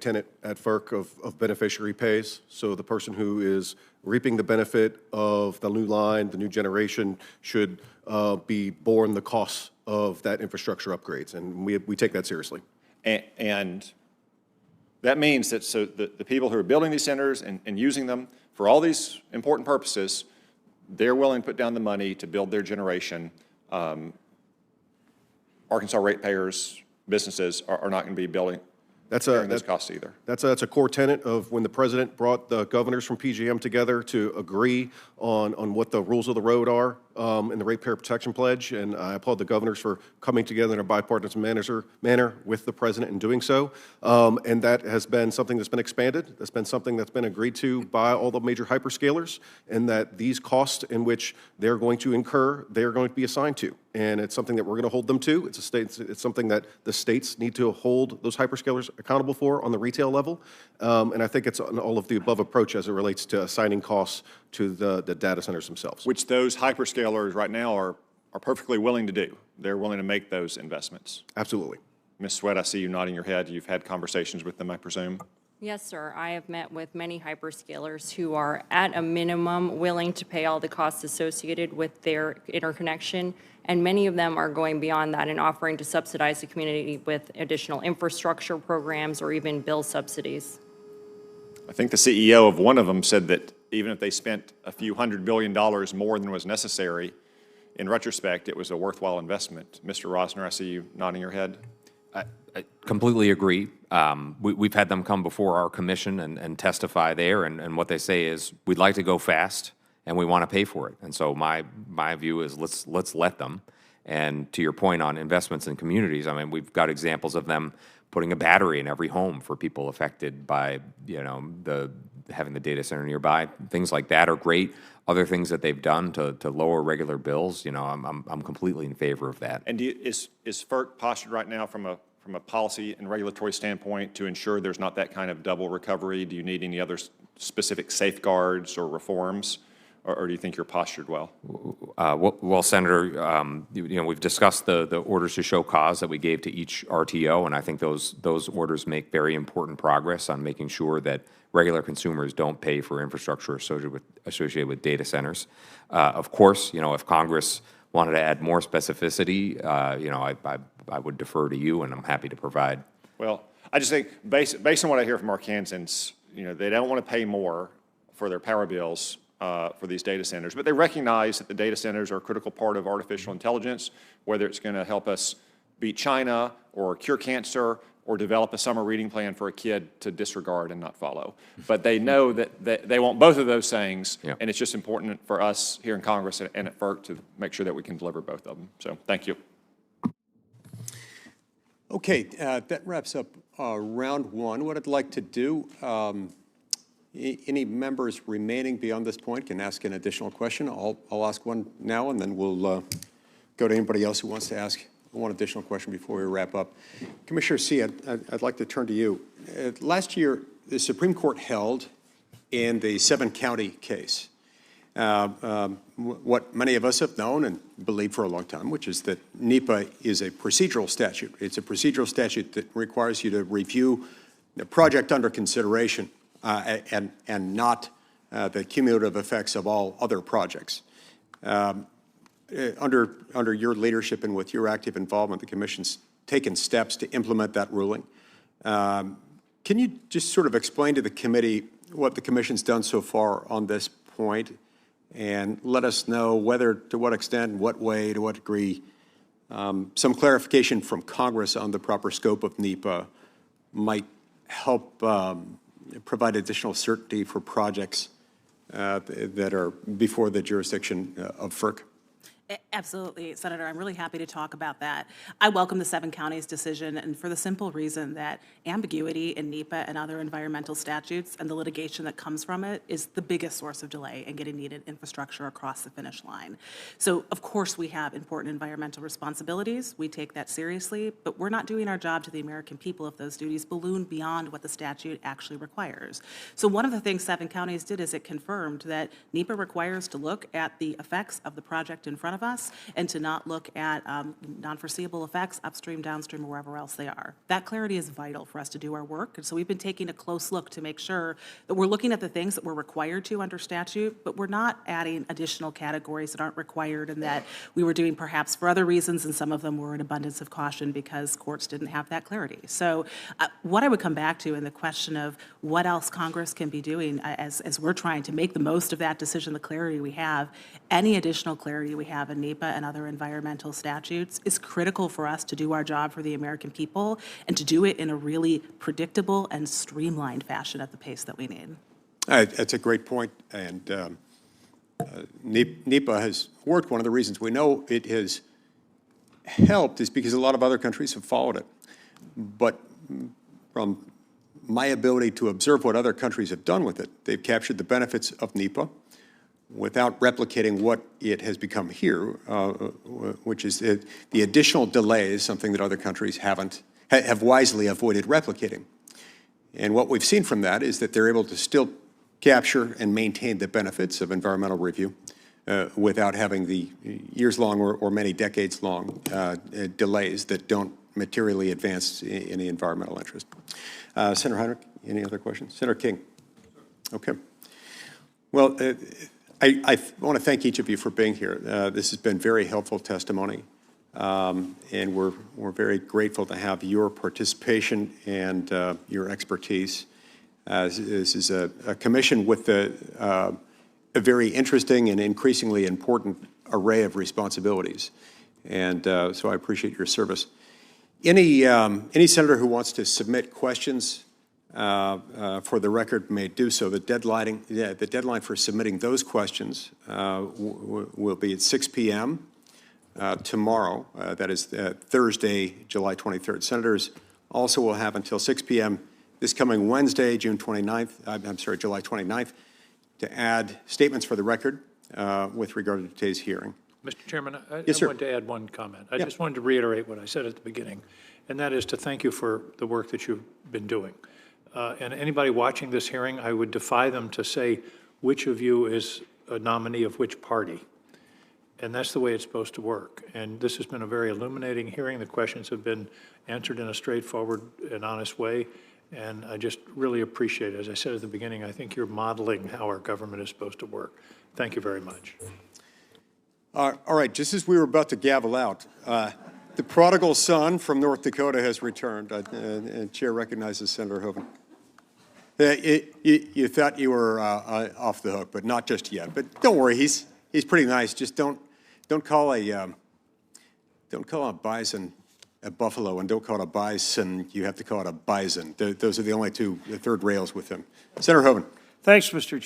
tenet at FERC of beneficiary pays. So the person who is reaping the benefit of the new line, the new generation, should be borne the costs of that infrastructure upgrades, and we take that seriously. And that means that the people who are building these centers and using them for all these important purposes, they're willing to put down the money to build their generation. Arkansas ratepayers, businesses are not going to be building those costs either. That's a core tenet of when the president brought the governors from PJM together to agree on what the rules of the road are in the Ratepayer Protection Pledge, and I applaud the governors for coming together in a bipartisan manner with the president in doing so. And that has been something that's been expanded. That's been something that's been agreed to by all the major hyperscalers, and that these costs in which they're going to incur, they're going to be assigned to. And it's something that we're going to hold them to. It's something that the states need to hold those hyperscalers accountable for on the retail level. And I think it's an all of the above approach as it relates to assigning costs to the data centers themselves. Which those hyperscalers right now are perfectly willing to do. They're willing to make those investments. Absolutely. Ms. Sweat, I see you nodding your head. You've had conversations with them, I presume. Yes, sir. I have met with many hyperscalers who are at a minimum willing to pay all the costs associated with their interconnection, and many of them are going beyond that and offering to subsidize the community with additional infrastructure programs or even bill subsidies. I think the CEO of one of them said that even if they spent a few $100 billion more than was necessary, in retrospect, it was a worthwhile investment. Mr. Rosner, I see you nodding your head. I completely agree. We've had them come before our commission and testify there, and what they say is, we'd like to go fast, and we want to pay for it. And so my view is let's let them. And to your point on investments in communities, I mean, we've got examples of them putting a battery in every home for people affected by, having the data center nearby. Things like that are great. Other things that they've done to lower regular bills, I'm completely in favor of that. And is FERC postured right now from a policy and regulatory standpoint to ensure there's not that kind of double recovery? Do you need any other specific safeguards or reforms, or do you think you're postured well? Well, Senator, we've discussed the orders to show cause that we gave to each RTO, and I think those orders make very important progress on making sure that regular consumers don't pay for infrastructure associated with data centers. Of course, if Congress wanted to add more specificity, I would defer to you, and I'm happy to provide. Well, I just think based on what I hear from Arkansans, they don't want to pay more for their power bills for these data centers, but they recognize that the data centers are a critical part of artificial intelligence, whether it's going to help us beat China or cure cancer or develop a summer reading plan for a kid to disregard and not follow. But they know that they want both of those things, and it's just important for us here in Congress and at FERC to make sure that we can deliver both of them. So thank you. Okay, that wraps up round one. What I'd like to do, any members remaining beyond this point can ask an additional question. I'll ask one now, and then we'll go to anybody else who wants to ask one additional question before we wrap up. Commissioner C, I'd like to turn to you. Last year, the Supreme Court held in the 7-county case what many of us have known and believed for a long time, which is that NEPA is a procedural statute. It's a procedural statute that requires you to review the project under consideration and not the cumulative effects of all other projects. Under your leadership and with your active involvement, the Commission's taken steps to implement that ruling. Can you just sort of explain to the committee what the Commission's done so far on this point, and let us know whether, to what extent, in what way, to what degree, some clarification from Congress on the proper scope of NEPA might help provide additional certainty for projects that are before the jurisdiction of FERC? Absolutely, Senator. I'm really happy to talk about that. I welcome the 7 counties decision, and for the simple reason that ambiguity in NEPA and other environmental statutes and the litigation that comes from it is the biggest source of delay in getting needed infrastructure across the finish line. So, of course, we have important environmental responsibilities. We take that seriously, but we're not doing our job to the American people if those duties balloon beyond what the statute actually requires. So one of the things 7 counties did is it confirmed that NEPA requires to look at the effects of the project in front of of us and to not look at non-foreseeable effects upstream, downstream, or wherever else they are. That clarity is vital for us to do our work. And so we've been taking a close look to make sure that we're looking at the things that we're required to under statute, but we're not adding additional categories that aren't required and that we were doing perhaps for other reasons, and some of them were an abundance of caution because courts didn't have that clarity. So what I would come back to in the question of what else Congress can be doing as we're trying to make the most of that decision, the clarity we have, any additional clarity we have in NEPA and other environmental statutes is critical for us to do our job for the American people and to do it in a really predictable and streamlined fashion at the pace that we need. That's a great point, and NEPA has worked. One of the reasons we know it has helped is because a lot of other countries have followed it. But from my ability to observe what other countries have done with it, they've captured the benefits of NEPA without replicating what it has become here, which is the additional delays, something that other countries have wisely avoided replicating. And what we've seen from that is that they're able to still capture and maintain the benefits of environmental review without having the years-long or many decades-long delays that don't materially advance any environmental interest. Senator Heinrich, any other questions? Senator King? Okay. Well, I want to thank each of you for being here. This has been very helpful testimony, and we're very grateful to have your participation and your expertise. This is a commission with a very interesting and increasingly important array of responsibilities, and so I appreciate your service. Any senator who wants to submit questions for the record may do so. The deadline for submitting those questions will be at 6 p.m. Tomorrow. That is Thursday, July 23rd. Senators also will have until 6 p.m. this coming Wednesday, July 29th, to add statements for the record with regard to today's hearing. Mr. Chairman, I Yes, sir. wanted to add one comment. I Yeah. just wanted to reiterate what I said at the beginning, and that is to thank you for the work that you've been doing. And anybody watching this hearing, I would defy them to say which of you is a nominee of which party. And that's the way it's supposed to work. And this has been a very illuminating hearing. The questions have been answered in a straightforward and honest way. And I just really appreciate it. As I said at the beginning, I think you're modeling how our government is supposed to work. Thank you very much. All right, just as we were about to gavel out, the prodigal son from North Dakota has returned, and Chair recognizes Senator Hoeven. You thought you were off the hook, but not just yet. But don't worry, he's pretty nice. Just don't call a bison a buffalo, and don't call it a bison. You have to call it a bison. Those are the only two third rails with him. Senator Hoeven. Thanks, Mr. Chairman.